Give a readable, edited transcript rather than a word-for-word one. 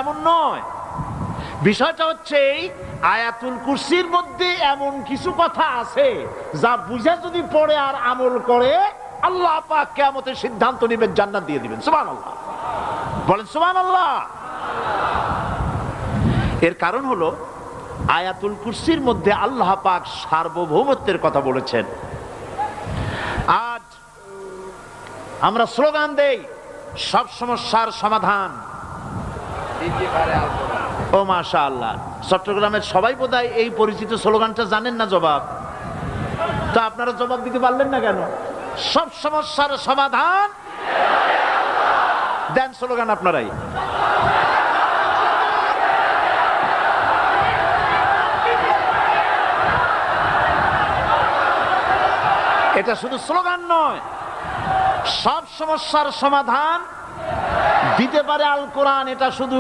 এমন নয়। বিষয়টা হচ্ছে আয়াতুল কুরসির মধ্যে এমন কিছু কথা আছে যা বুঝে যদি পড়ে আর আমল করে আল্লাহ পাক কিয়ামতের সিদ্ধান্ত নেবেন, জান্নাত দিয়ে দিবেন। সুবহানাল্লাহ, বলেন সুবহানাল্লাহ। এর কারণ হলো আয়াতুল কুরসির মধ্যে আল্লাহ পাক সার্বভৌমত্বের কথা বলেছেন। আজ আমরা স্লোগান দেই সব সমস্যার সমাধান। ও মাশাআল্লাহ, চট্টগ্রামের সবাই বোধহয় এই পরিচিত স্লোগানটা জানেন না। জবাব তো আপনারা জবাব দিতে পারলেন না কেন? সব সমস্যার সমাধান দেন স্লোগান আপনারাই। এটা শুধু স্লোগান নয়, সব সমস্যার সমাধান দিতে পারে আল কোরআন। এটা শুধু